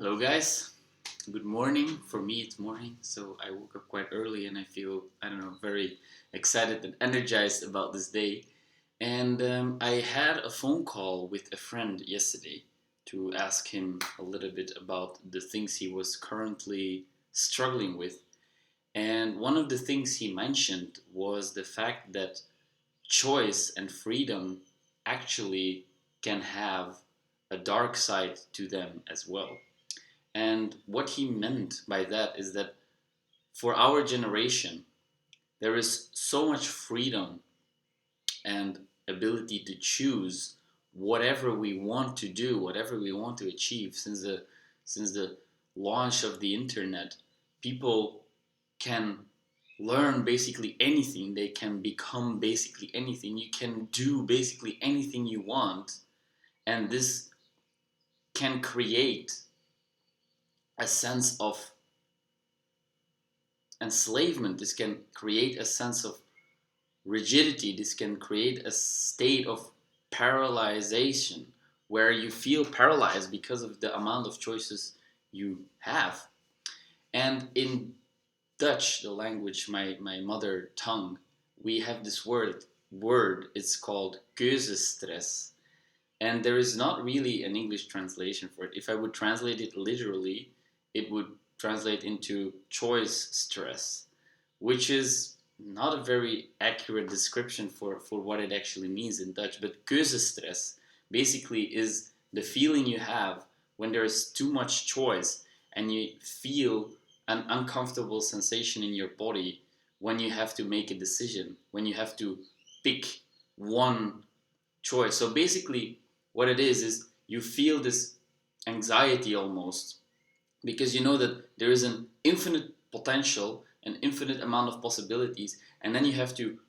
Hello, guys. Good morning. For me, it's morning, so I woke up quite early and I feel, I don't know, very excited and energized about this day. And I had a phone call with a friend yesterday to ask him a little bit about the things he was currently struggling with. And one of the things he mentioned was the fact that choice and freedom actually can have a dark side to them as well. And what he meant by that is that for our generation, there is so much freedom and ability to choose whatever we want to do, whatever we want to achieve. Since the launch of the internet, people can learn basically anything. They can become basically anything. You can do basically anything you want, and this can create a sense of enslavement. This can create a sense of rigidity. This can create a state of paralyzation where you feel paralyzed because of the amount of choices you have. And in Dutch, the language, my mother tongue, we have this word, it's called keuzestress. And there is not really an English translation for it. If I would translate it literally, it would translate into choice stress, which is not a very accurate description for what it actually means in Dutch. But keuzestress basically is the feeling you have when there is too much choice and you feel an uncomfortable sensation in your body when you have to make a decision, when you have to pick one choice. So basically, what it is you feel this anxiety almost because you know that there is an infinite potential, an infinite amount of possibilities, and then you have to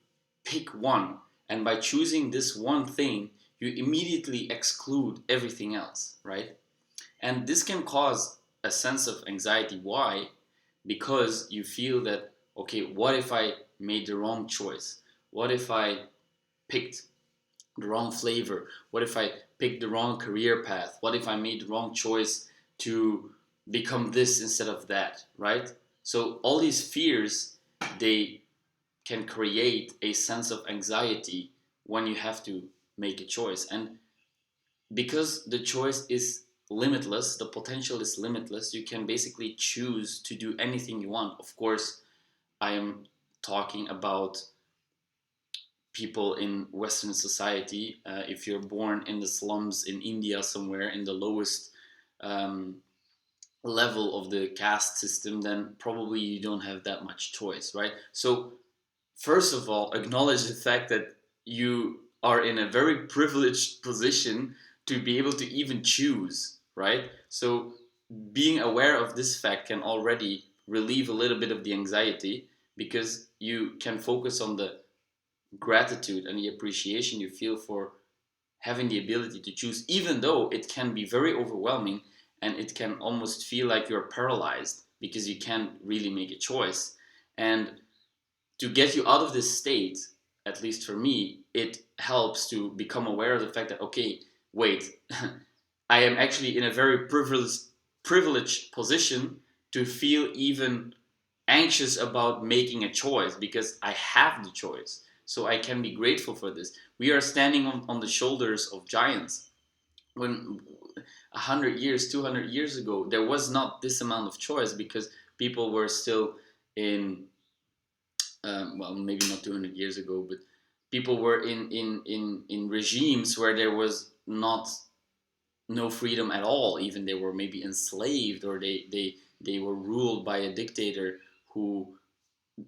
pick one. And by choosing this one thing, you immediately exclude everything else, right? And this can cause a sense of anxiety. Why? Because you feel that, okay, what if I made the wrong choice? What if I picked the wrong flavor? What if I picked the wrong career path? What if I made the wrong choice to become this instead of that, right? So all these fears, they can create a sense of anxiety when you have to make a choice. And because the choice is limitless, the potential is limitless, you can basically choose to do anything you want. Of course, I am talking about people in Western society. If you're born in the slums in India somewhere in the lowest um, level of the caste system, then probably you don't have that much choice, right? So first of all, acknowledge the fact that you are in a very privileged position to be able to even choose, right? So being aware of this fact can already relieve a little bit of the anxiety because you can focus on the gratitude and the appreciation you feel for having the ability to choose, even though it can be very overwhelming and it can almost feel like you're paralyzed because you can't really make a choice. And to get you out of this state, at least for me, it helps to become aware of the fact that, okay, wait, I am actually in a very privileged position to feel even anxious about making a choice because I have the choice. So I can be grateful for this. We are standing on the shoulders of giants. When 100 years, 200 years ago, there was not this amount of choice because people were still in, well, maybe not 200 years ago, but people were in regimes where there was not no freedom at all. Even they were maybe enslaved or they were ruled by a dictator who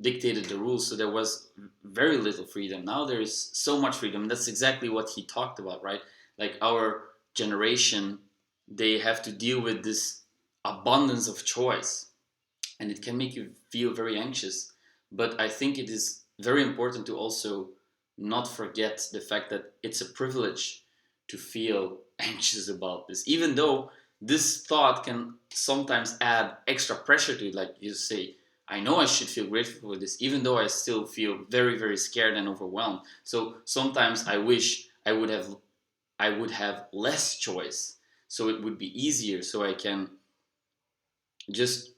dictated the rules, so there was very little freedom. Now there is so much freedom. That's exactly what he talked about, right? Like our generation, they have to deal with this abundance of choice and it can make you feel very anxious. But I think it is very important to also not forget the fact that it's a privilege to feel anxious about this, even though this thought can sometimes add extra pressure to it. Like you say, I know I should feel grateful for this, even though I still feel very, very scared and overwhelmed. So sometimes I wish I would have less choice, so it would be easier, so I can just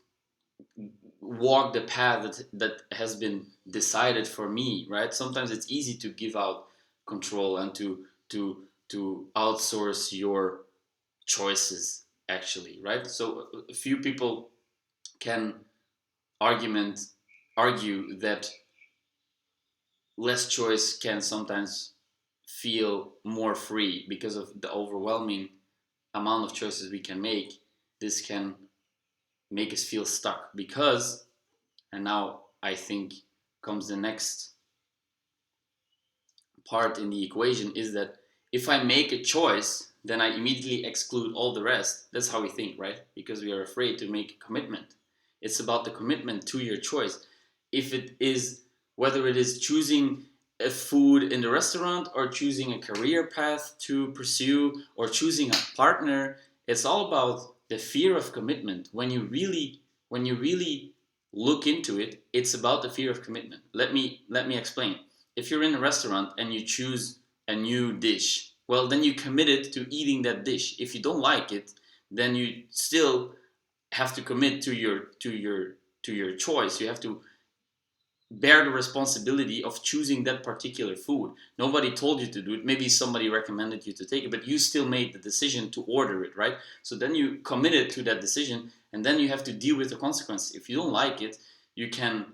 walk the path that has been decided for me, right? Sometimes it's easy to give out control and to outsource your choices, actually, right? So a few people can argument argue that less choice can sometimes feel more free because of the overwhelming amount of choices we can make. This can make us feel stuck because, and now I think comes the next part in the equation, is that if I make a choice, then I immediately exclude all the rest. That's how we think, right? Because we are afraid to make a commitment. It's about the commitment to your choice. If it is, whether it is choosing a food in the restaurant or choosing a career path to pursue or choosing a partner, it's all about the fear of commitment. When you really look into it, it's about the fear of commitment. Let me explain. If you're in a restaurant and you choose a new dish, well, then you committed to eating that dish. If you don't like it, then you still have to commit to your choice. You have to bear the responsibility of choosing that particular food. Nobody told you to do it. Maybe somebody recommended you to take it, but you still made the decision to order it, right? So then you committed to that decision, and then you have to deal with the consequences. If you don't like it, you can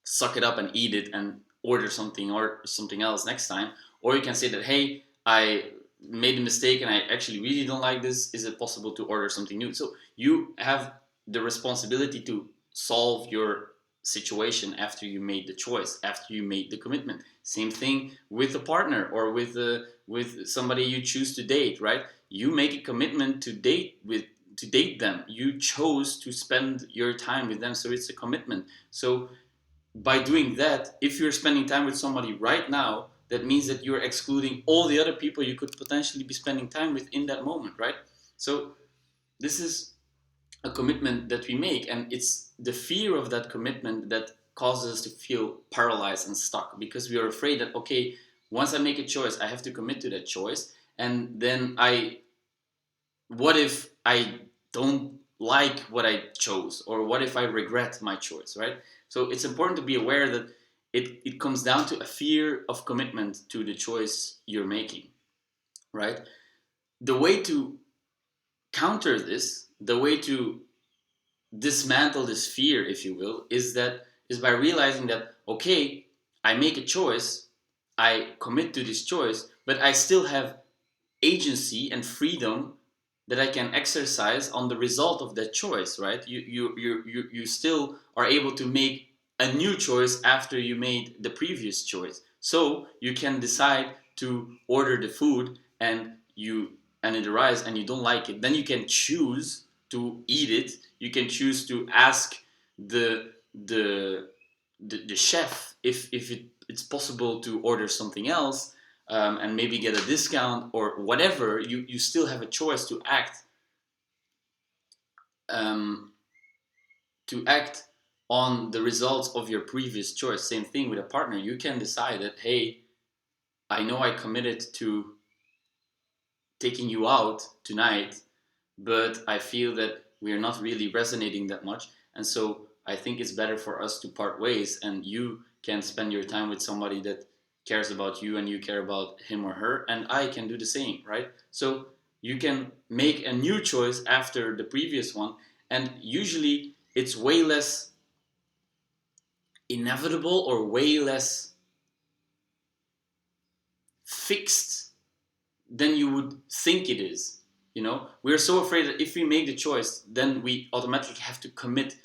suck it up and eat it and order something or something else next time. Or you can say that, hey, I made a mistake and I actually really don't like this. Is it possible to order something new? So you have the responsibility to solve your situation after you made the choice, after you made the commitment. Same thing with a partner or with somebody you choose to date, right? You make a commitment to date them. You chose to spend your time with them, so it's a commitment. So by doing that, if you're spending time with somebody right now, that means that you're excluding all the other people you could potentially be spending time with in that moment, right? So this is a commitment that we make, and it's the fear of that commitment that causes us to feel paralyzed and stuck, because we are afraid that, okay, once I make a choice, I have to commit to that choice, and then what if I don't like what I chose, or what if I regret my choice, right? So it's important to be aware that it comes down to a fear of commitment to the choice you're making, right? The way to counter this, the way to dismantle this fear, if you will, is by realizing that, okay, I make a choice, I commit to this choice, but I still have agency and freedom that I can exercise on the result of that choice, right? You still are able to make a new choice after you made the previous choice. So you can decide to order the food, and it arrives and you don't like it. Then you can choose to eat it. You can choose to ask the the the chef if it's possible to order something else, and maybe get a discount or whatever. You still have a choice um, to act on the results of your previous choice. Same thing with a partner. You can decide that, hey, I know I committed to taking you out tonight, but I feel that we are not really resonating that much, and so I think it's better for us to part ways, and you can spend your time with somebody that cares about you and you care about him or her, and I can do the same, right? So you can make a new choice after the previous one, and usually it's way less inevitable or way less fixed than you would think it is. We're so afraid that if we make the choice, then we automatically have to commit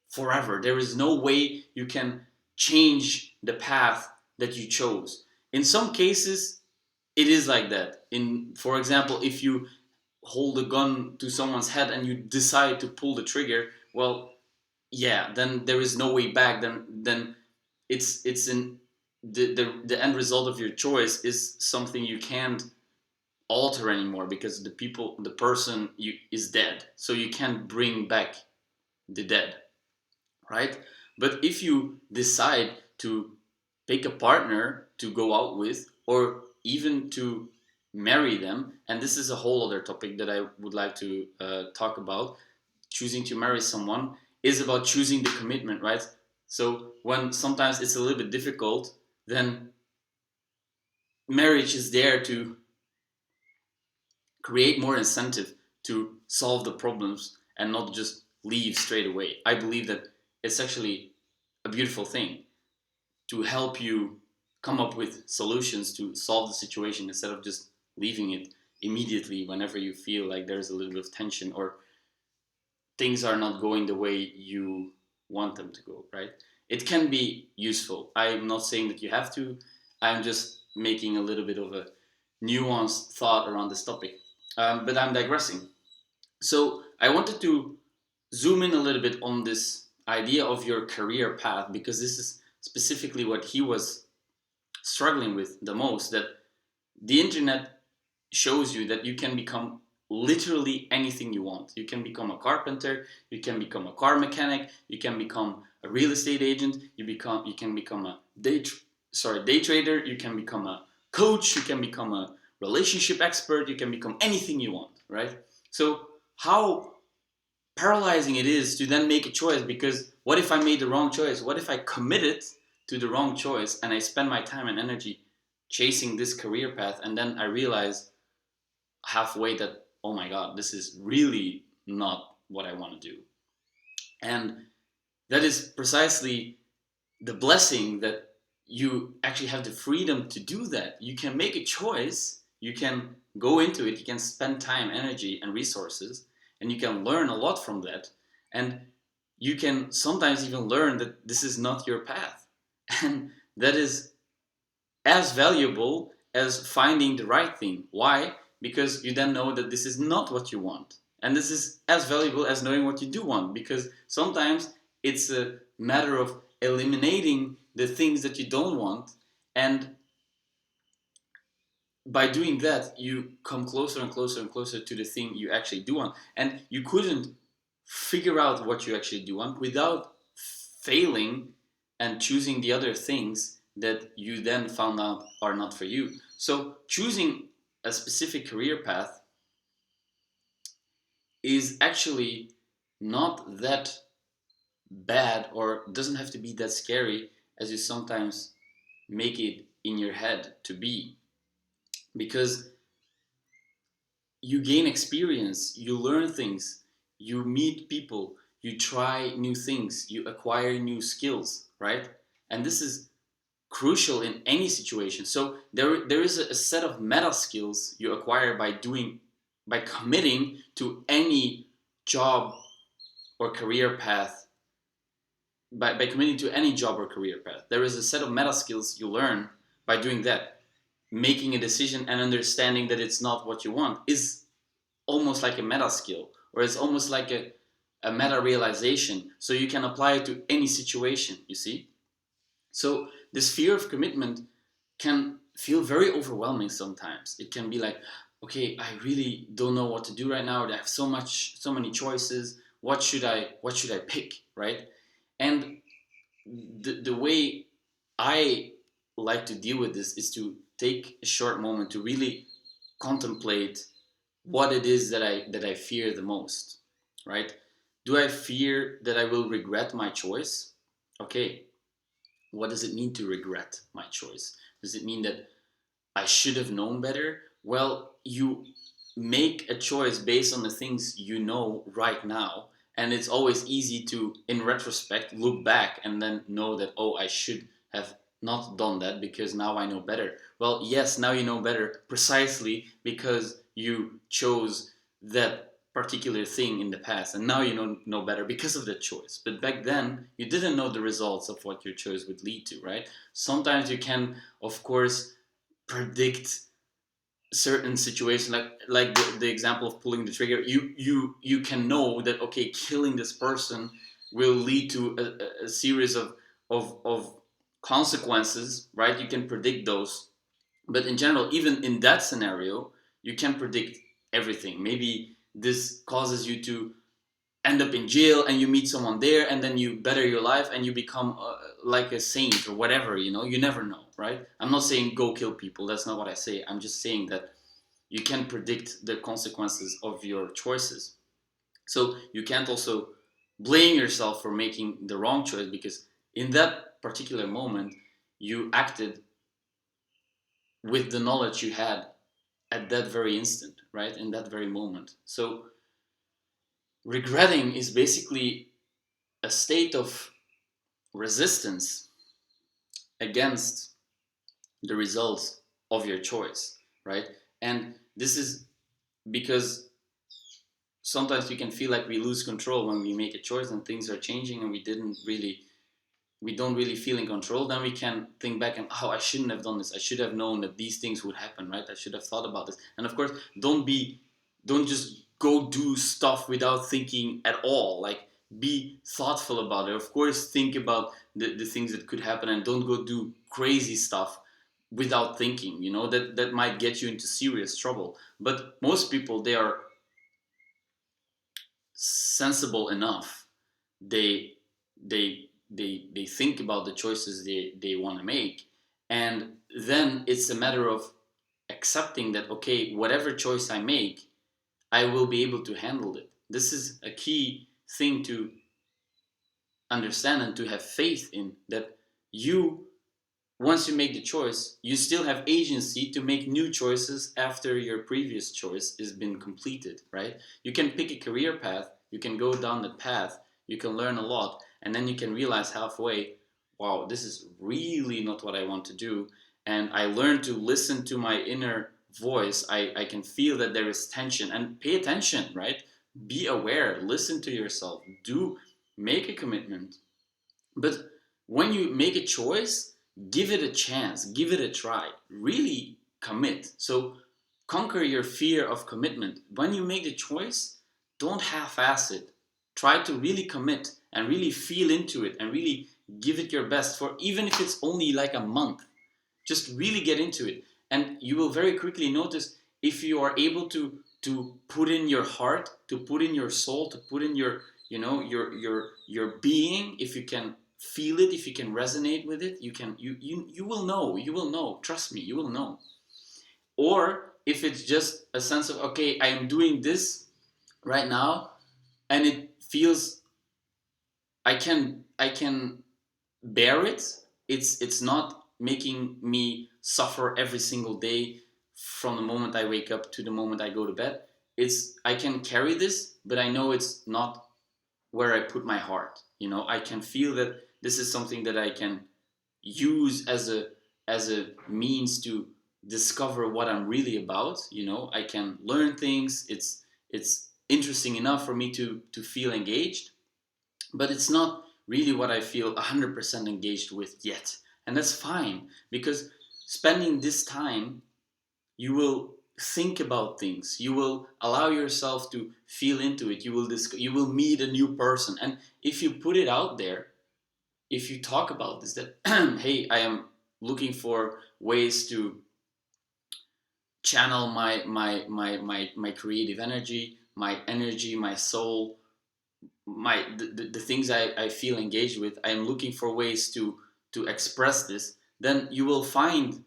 forever. There is no way you can change the path that you chose. In some cases, it is like that. For example, if you hold a gun to someone's head and you decide to pull the trigger, well, yeah, then there is no way back. Then it's in the end result of your choice is something you can't alter anymore, because the person is dead, so you can't bring back the dead, right? But if you decide to pick a partner to go out with, or even to marry them, and this is a whole other topic that I would like to talk about, choosing to marry someone is about choosing the commitment, right? So when sometimes it's a little bit difficult, then marriage is there to create more incentive to solve the problems and not just leave straight away. I believe that it's actually a beautiful thing to help you come up with solutions to solve the situation instead of just leaving it immediately whenever you feel like there's a little bit of tension or things are not going the way you want them to go, right? It can be useful. I'm not saying that you have to. I'm just making a little bit of a nuanced thought around this topic. But I'm digressing. So I wanted to zoom in a little bit on this idea of your career path because this is specifically what he was struggling with the most, that the internet shows you that you can become literally anything you want. You can become a carpenter, you can become a car mechanic, you can become a real estate agent, you can become a day trader, you can become a coach, you can become a relationship expert, you can become anything you want, right? So how paralyzing it is to then make a choice, because what if I made the wrong choice? What if I committed to the wrong choice and I spend my time and energy chasing this career path and then I realize halfway that, oh my god, this is really not what I want to do. And that is precisely the blessing, that you actually have the freedom to do that. You can make a choice, you can go into it, you can spend time, energy, and resources, and you can learn a lot from that. And you can sometimes even learn that this is not your path. And that is as valuable as finding the right thing. Why? Because you then know that this is not what you want. And this is as valuable as knowing what you do want, because sometimes it's a matter of eliminating the things that you don't want, and by doing that you come closer and closer and closer to the thing you actually do want. And you couldn't figure out what you actually do want without failing and choosing the other things that you then found out are not for you. So choosing a specific career path is actually not that bad, or doesn't have to be that scary as you sometimes make it in your head to be, because you gain experience, you learn things, you meet people, you try new things, you acquire new skills, right? And this is crucial in any situation. So there is a set of meta skills you acquire by committing to any job or career path. By committing to any job or career path, there is a set of meta skills you learn by doing that. Making a decision and understanding that it's not what you want is almost like a meta skill, or it's almost like a meta realization. So you can apply it to any situation, you see? So this fear of commitment can feel very overwhelming sometimes. It can be like, okay, I really don't know what to do right now. I have so many choices. What should I pick, right? And the way I like to deal with this is to take a short moment to really contemplate what it is that I fear the most, right? Do I fear that I will regret my choice? Okay, what does it mean to regret my choice? Does it mean that I should have known better? Well, you make a choice based on the things you know right now, and it's always easy to, in retrospect, look back and then know that, oh, I should have not done that because now I know better. Well, yes, now you know better precisely because you chose that particular thing in the past, and now you know better because of that choice. But back then you didn't know the results of what your choice would lead to, right? Sometimes you can, of course, predict certain situations, like the example of pulling the trigger. You can know that, okay, killing this person will lead to a series of consequences, right? You can predict those. But in general, even in that scenario, you can predict everything. Maybe this causes you to end up in jail and you meet someone there and then you better your life and you become like a saint or whatever. You never know, right? I'm not saying go kill people, that's not what I say. I'm just saying that you can predict the consequences of your choices. So you can't also blame yourself for making the wrong choice, because in that particular moment you acted with the knowledge you had at that very instant, right? In that very moment. So regretting is basically a state of resistance against the results of your choice, right? And this is because sometimes we can feel like we lose control when we make a choice and things are changing and we don't really feel in control. Then we can think back and, oh, I shouldn't have done this. I should have known that these things would happen, right? I should have thought about this. And of course, don't just go do stuff without thinking at all. Like, be thoughtful about it. Of course, think about the things that could happen, and don't go do crazy stuff without thinking. That might get you into serious trouble. But most people, they are sensible enough. They they they they think about the choices they want to make, and then it's a matter of accepting that, okay, whatever choice I make, I will be able to handle it. This is a key thing to understand and to have faith in, that you once you make the choice, you still have agency to make new choices after your previous choice has been completed, right? You can pick a career path, you can go down that path, you can learn a lot, and then you can realize halfway, wow, this is really not what I want to do. And I learned to listen to my inner voice. I can feel that there is tension, and pay attention, right? Be aware, listen to yourself, make a commitment. But when you make a choice, give it a chance, give it a try, really commit. So conquer your fear of commitment. When you make the choice, don't half-ass it. Try to really commit and really feel into it and really give it your best, for even if it's only like a month. Just really get into it, and you will very quickly notice, if you are able to put in your heart, to put in your soul, to put in your your being. If you can feel it, if you can resonate with it, you will know. You will know. Trust me, you will know. Or if it's just a sense of, okay, I am doing this right now, and it feels, I can bear it. It's not making me suffer every single day from the moment I wake up to the moment I go to bed. I can carry this, but I know it's not where I put my heart. I can feel that this is something that I can use as a means to discover what I'm really about. I can learn things. It's interesting enough for me to feel engaged, but it's not really what I feel 100% engaged with yet. And that's fine, because spending this time, you will think about things, you will allow yourself to feel into it, you will meet a new person. And if you put it out there, if you talk about this, that hey, I am looking for ways to channel my creative energy, my soul, the things I feel engaged with, I am looking for ways to express this, then you will find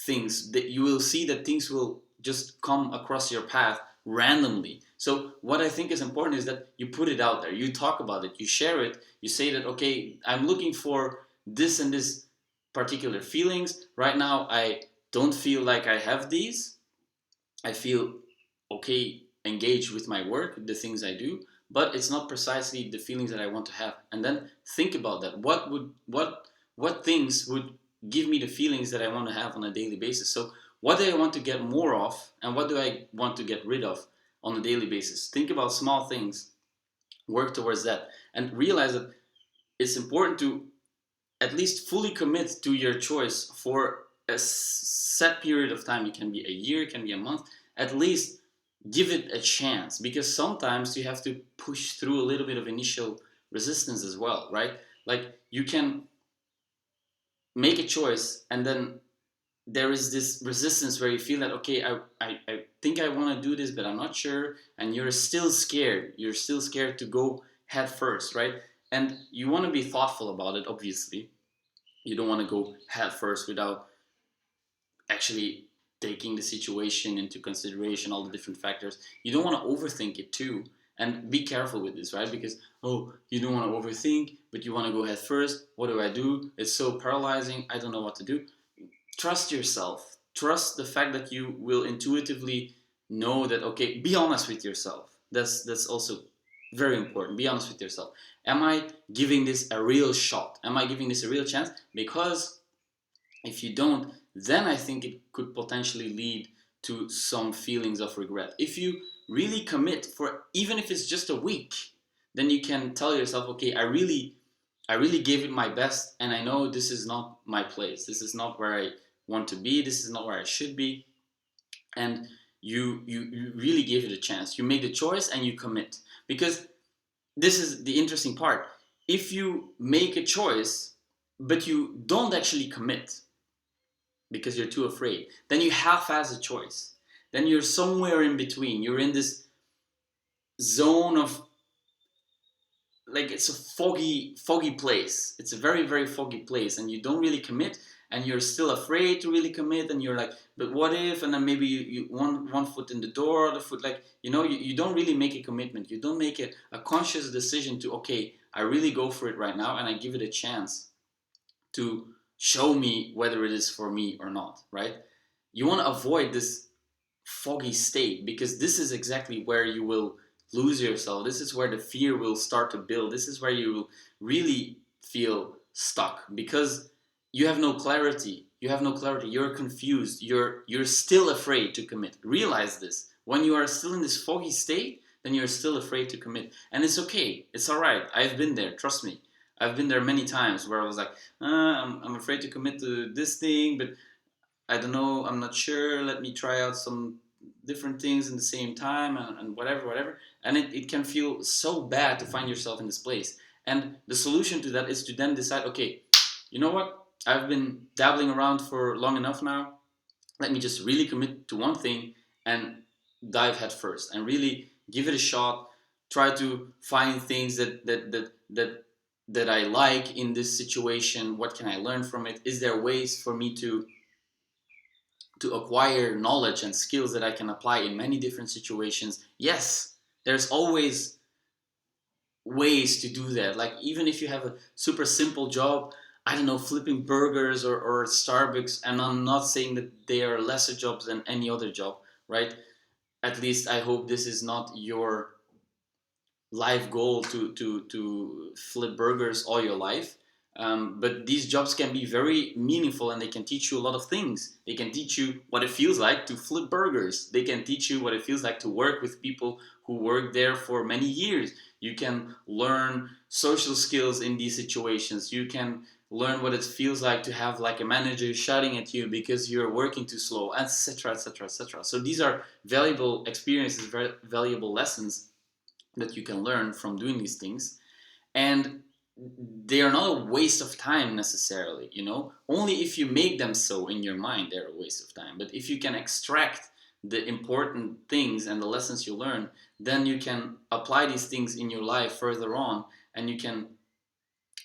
things, that you will see that things will just come across your path randomly. So what I think is important is that you put it out there, you talk about it, you share it, you say that, okay, I'm looking for this and this particular feelings right now. I don't feel like I have these. I feel okay, engaged with my work, the things I do, but it's not precisely the feelings that I want to have. And then think about that. What things would give me the feelings that I want to have on a daily basis? So what do I want to get more of, and what do I want to get rid of on a daily basis? Think about small things, work towards that, and realize that it's important to at least fully commit to your choice for a set period of time. It can be a year, it can be a month. At least give it a chance, because sometimes you have to push through a little bit of initial resistance as well, right? Like, you can make a choice, and then there is this resistance where you feel that, okay, I think I want to do this, but I'm not sure, and you're still scared. You're still scared to go head first, right? And you want to be thoughtful about it, obviously. You don't want to go head first without actually taking the situation into consideration, all the different factors. You don't want to overthink it too. And be careful with this, right? Because, oh, you don't want to overthink, but you want to go head first. What do I do? It's so paralyzing. I don't know what to do. Trust yourself. Trust the fact that you will intuitively know that, okay, be honest with yourself. That's also very important. Be honest with yourself. Am I giving this a real shot? Am I giving this a real chance? Because if you don't, then I think it could potentially lead to some feelings of regret. If you really commit for, even if it's just a week, then you can tell yourself, okay, I really gave it my best, and I know this is not my place. This is not where I want to be. This is not where I should be. And you really gave it a chance. You made a choice and you commit. Because this is the interesting part. If you make a choice, but you don't actually commit because you're too afraid, then you half-ass a choice. Then you're somewhere in between. You're in this zone of, like, it's a foggy place. It's a very, very foggy place, and you don't really commit, and you're still afraid to really commit, and you're like, but what if? And then maybe you one foot in the door, other foot, like, you don't really make a commitment. You don't make a conscious decision to, okay, I really go for it right now, and I give it a chance to show me whether it is for me or not, right? You want to avoid this foggy state, because this is exactly where you will lose yourself. This is where the fear will start to build. This is where you will really feel stuck, because you have no clarity. You're confused. You're still afraid to commit. Realize this. When you are still in this foggy state, then you're still afraid to commit. And it's okay. It's all right. I've been there. Trust me. I've been there many times where I was like, I'm afraid to commit to this thing, but I don't know, I'm not sure, let me try out some different things in the same time, and whatever. And it can feel so bad to find yourself in this place. And the solution to that is to then decide, okay, you know what? I've been dabbling around for long enough now. Let me just really commit to one thing and dive head first and really give it a shot. Try to find things that I like in this situation. What can I learn from it? Is there ways for me to acquire knowledge and skills that I can apply in many different situations? Yes, there's always ways to do that. Like, even if you have a super simple job, I don't know, flipping burgers or Starbucks, and I'm not saying that they are lesser jobs than any other job, right? At least I hope this is not your life goal to flip burgers all your life. But these jobs can be very meaningful, and they can teach you a lot of things. They can teach you what it feels like to flip burgers. They can teach you what it feels like to work with people who work there for many years. You can learn social skills in these situations. You can learn what it feels like to have like a manager shouting at you because you're working too slow, etc., etc., etc. So these are valuable experiences, very valuable lessons that you can learn from doing these things. And they are not a waste of time necessarily, only if you make them so in your mind, they're a waste of time. But if you can extract the important things and the lessons you learn, then you can apply these things in your life further on, and you can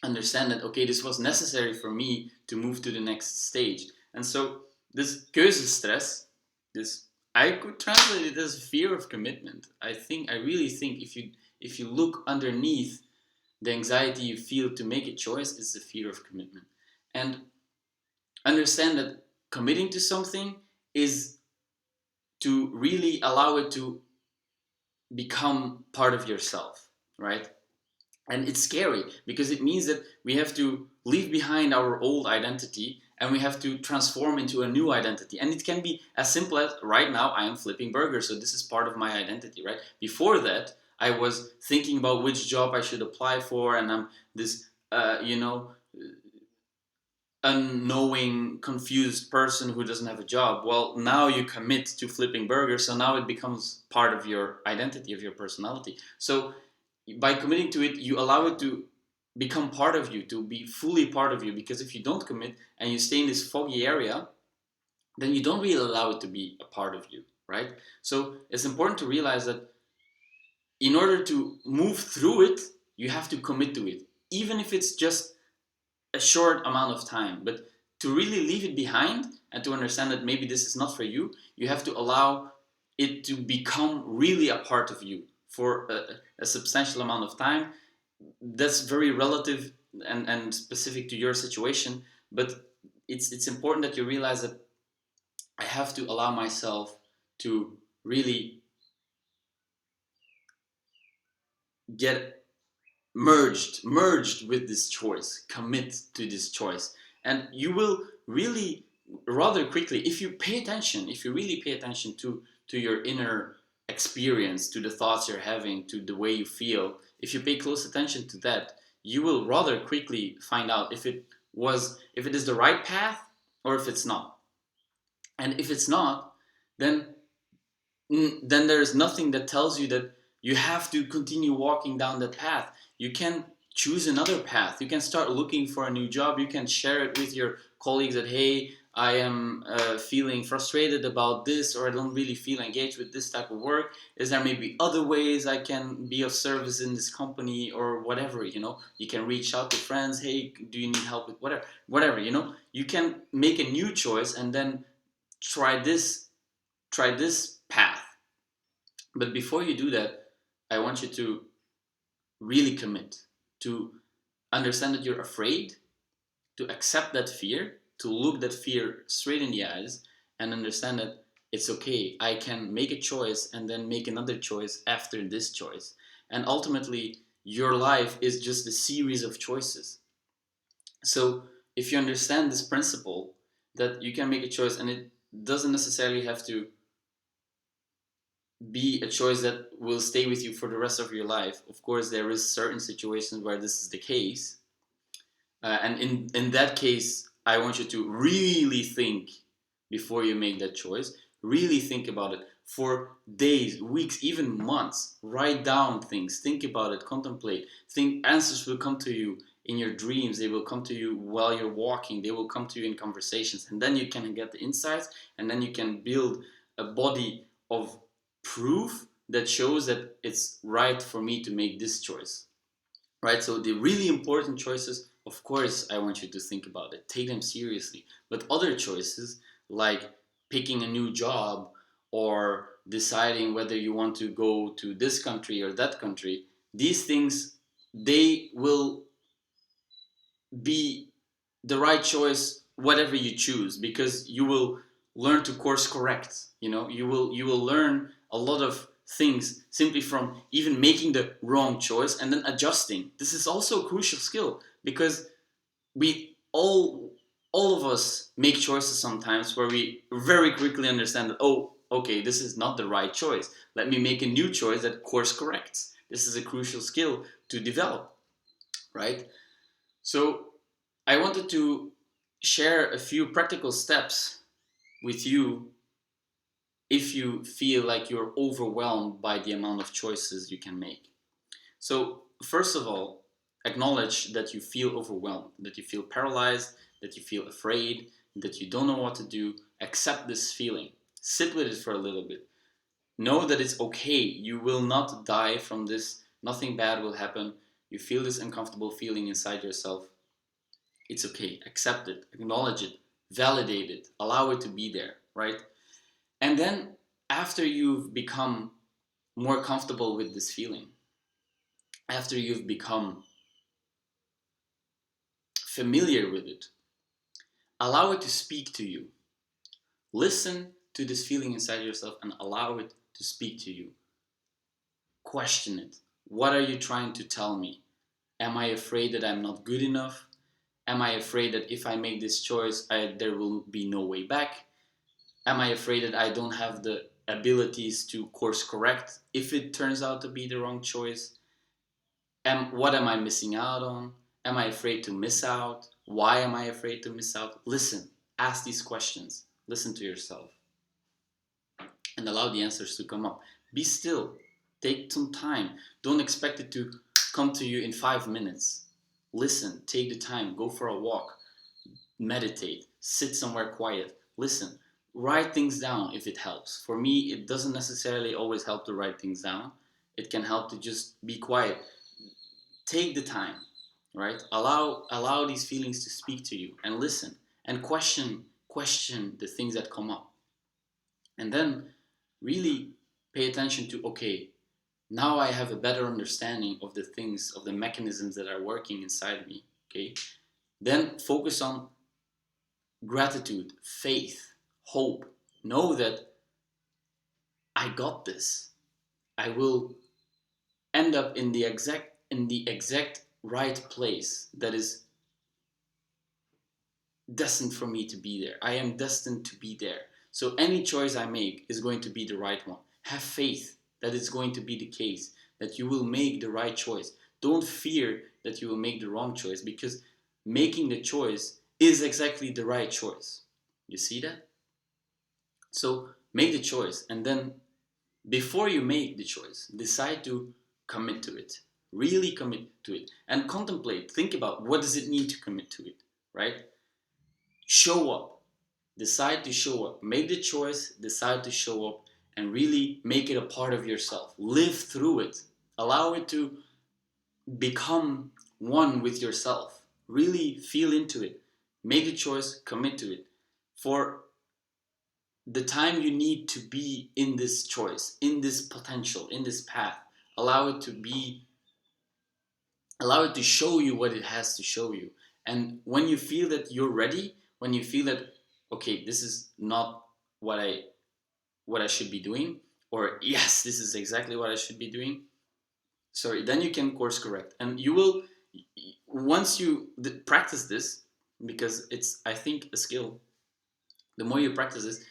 understand that, okay, this was necessary for me to move to the next stage. And so this keuzestress, this, I could translate it as fear of commitment. I really think if you look underneath the anxiety you feel to make a choice, is the fear of commitment. And understand that committing to something is to really allow it to become part of yourself, right? And it's scary because it means that we have to leave behind our old identity and we have to transform into a new identity. And it can be as simple as, right now I am flipping burgers, so this is part of my identity, right? Before that, I was thinking about which job I should apply for, and I'm this, unknowing, confused person who doesn't have a job. Well, now you commit to flipping burgers, so now it becomes part of your identity, of your personality. So by committing to it, you allow it to become part of you, to be fully part of you. Because if you don't commit and you stay in this foggy area, then you don't really allow it to be a part of you, right? So it's important to realize that in order to move through it, you have to commit to it, even if it's just a short amount of time. But to really leave it behind and to understand that maybe this is not for you, you have to allow it to become really a part of you for a substantial amount of time. That's very relative and specific to your situation, but it's important that you realize that I have to allow myself to really get merged with this choice, commit to this choice, and you will really rather quickly, if you pay attention, if you really pay attention to your inner experience, to the thoughts you're having, to the way you feel, if you pay close attention to that, you will rather quickly find out if it is the right path or if it's not. And if it's not, then then there's nothing that tells you that you have to continue walking down that path. You can choose another path. You can start looking for a new job. You can share it with your colleagues that, hey, I am feeling frustrated about this, or I don't really feel engaged with this type of work. Is there maybe other ways I can be of service in this company, or whatever, you know? You can reach out to friends, hey, do you need help with whatever, you know? You can make a new choice and then try this path. But before you do that, I want you to really commit, to understand that you're afraid, to accept that fear, to look that fear straight in the eyes, and understand that it's okay. I can make a choice and then make another choice after this choice. And ultimately, your life is just a series of choices. So if you understand this principle, that you can make a choice and it doesn't necessarily have to be a choice that will stay with you for the rest of your life. Of course, there is certain situations where this is the case, and in that case, I want you to really think before you make that choice. Really think about it for days, weeks, even months. Write down things, think about it, contemplate. Think answers will come to you in your dreams. They will come to you while you're walking. They will come to you in conversations, and then you can get the insights, and then you can build a body of proof that shows that it's right for me to make this choice, right? So the really important choices, of course, I want you to think about it, take them seriously. But other choices, like picking a new job or deciding whether you want to go to this country or that country, these things, they will be the right choice whatever you choose, because you will learn to course correct. You will learn a lot of things simply from even making the wrong choice and then adjusting. This is also a crucial skill, because we all of us make choices sometimes where we very quickly understand that, oh, okay, this is not the right choice, let me make a new choice that course corrects. This is a crucial skill to develop, right? So I wanted to share a few practical steps with you if you feel like you're overwhelmed by the amount of choices you can make. So, first of all, acknowledge that you feel overwhelmed, that you feel paralyzed, that you feel afraid, that you don't know what to do. Accept this feeling. Sit with it for a little bit. Know that it's okay. You will not die from this. Nothing bad will happen. You feel this uncomfortable feeling inside yourself. It's okay. Accept it, acknowledge it, validate it, allow it to be there, right? And then, after you've become more comfortable with this feeling, after you've become familiar with it, allow it to speak to you. Listen to this feeling inside yourself and allow it to speak to you. Question it. What are you trying to tell me? Am I afraid that I'm not good enough? Am I afraid that if I make this choice, there will be no way back? Am I afraid that I don't have the abilities to course correct if it turns out to be the wrong choice? What am I missing out on? Am I afraid to miss out? Why am I afraid to miss out? Listen, ask these questions. Listen to yourself and allow the answers to come up. Be still. Take some time. Don't expect it to come to you in 5 minutes. Listen, take the time, go for a walk, meditate, sit somewhere quiet, listen, write things down if it helps. For me, it doesn't necessarily always help to write things down. It can help to just be quiet. Take the time, right? Allow these feelings to speak to you and listen and question the things that come up. And then really pay attention to, okay, now I have a better understanding of the things, of the mechanisms that are working inside me. Okay, then focus on gratitude, faith, hope. Know that I got this. I will end up in the exact right place that is destined for me to be there. I am destined to be there. So any choice I make is going to be the right one. Have faith that it's going to be the case, that you will make the right choice. Don't fear that you will make the wrong choice, because making the choice is exactly the right choice. You see that? So make the choice, and then before you make the choice, decide to commit to it. Really commit to it and contemplate. Think about, what does it mean to commit to it, right? Show up. Decide to show up. Make the choice, decide to show up, and really make it a part of yourself. Live through it. Allow it to become one with yourself. Really feel into it. Make the choice, commit to it. For the time you need to be in this choice, in this potential, in this path, allow it to be, allow it to show you what it has to show you. And when you feel that you're ready, when you feel that, okay, this is not what I should be doing, or yes, this is exactly what I should be doing, sorry, then you can course correct. And you will, once you practice this, because it's, I think, a skill, the more you practice this,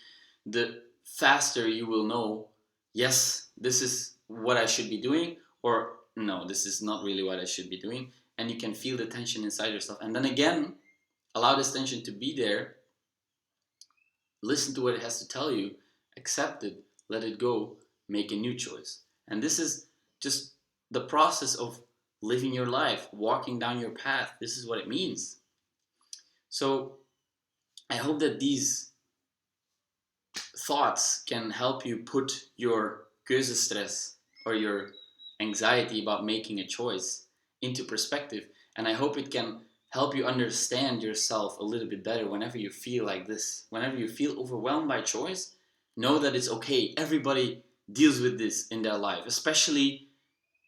the faster you will know, yes, this is what I should be doing, or no, this is not really what I should be doing. And you can feel the tension inside yourself. And then again, allow this tension to be there, listen to what it has to tell you, accept it, let it go, make a new choice. And this is just the process of living your life, walking down your path. This is what it means. So I hope that these thoughts can help you put your keuzestress, or your anxiety about making a choice, into perspective. And I hope it can help you understand yourself a little bit better whenever you feel like this. Whenever you feel overwhelmed by choice, know that it's okay. Everybody deals with this in their life, especially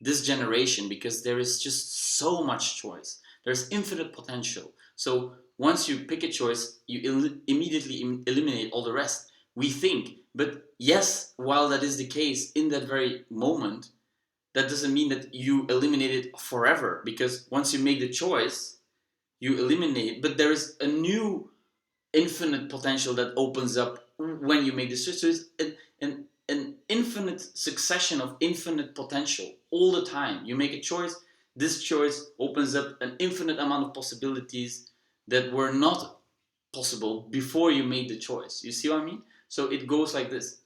this generation, because there is just so much choice. There's infinite potential. So once you pick a choice, you immediately eliminate all the rest. We think, but yes, while that is the case in that very moment, that doesn't mean that you eliminate it forever, because once you make the choice, you eliminate, but there is a new infinite potential that opens up when you make this choice. So it's an infinite succession of infinite potential all the time. You make a choice, this choice opens up an infinite amount of possibilities that were not possible before you made the choice. You see what I mean? So it goes like this.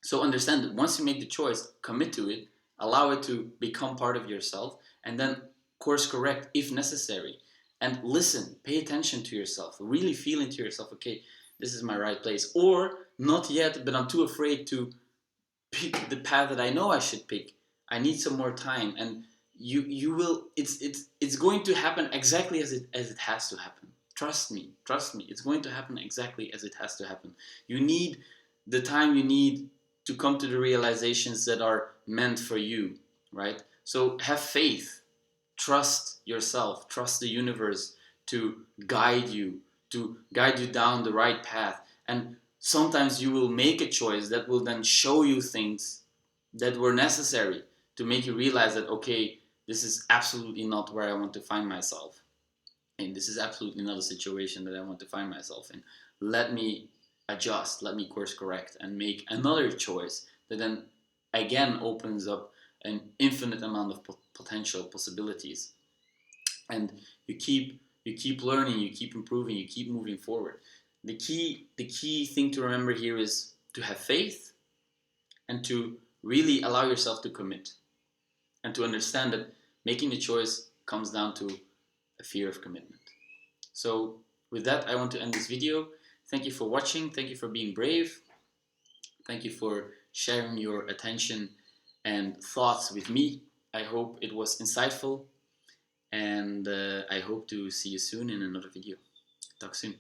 So understand that once you make the choice, commit to it, allow it to become part of yourself, and then course correct if necessary. And listen, pay attention to yourself, really feel into yourself, okay, this is my right place. Or not yet, but I'm too afraid to pick the path that I know I should pick. I need some more time. And you will, it's going to happen exactly as it has to happen. Trust me, it's going to happen exactly as it has to happen. You need the time you need to come to the realizations that are meant for you, right? So have faith, trust yourself, trust the universe to guide you, down the right path. And sometimes you will make a choice that will then show you things that were necessary to make you realize that, okay, this is absolutely not where I want to find myself. And this is absolutely not a situation that I want to find myself in. Let me adjust, let me course correct, and make another choice that then again opens up an infinite amount of potential possibilities. And you keep learning, you keep improving, you keep moving forward. The key thing to remember here is to have faith, and to really allow yourself to commit, and to understand that making a choice comes down to a fear of commitment. So with that, I want to end this video. Thank you for watching. Thank you for being brave. Thank you for sharing your attention and thoughts with me. I hope it was insightful, and I hope to see you soon in another video. Talk soon.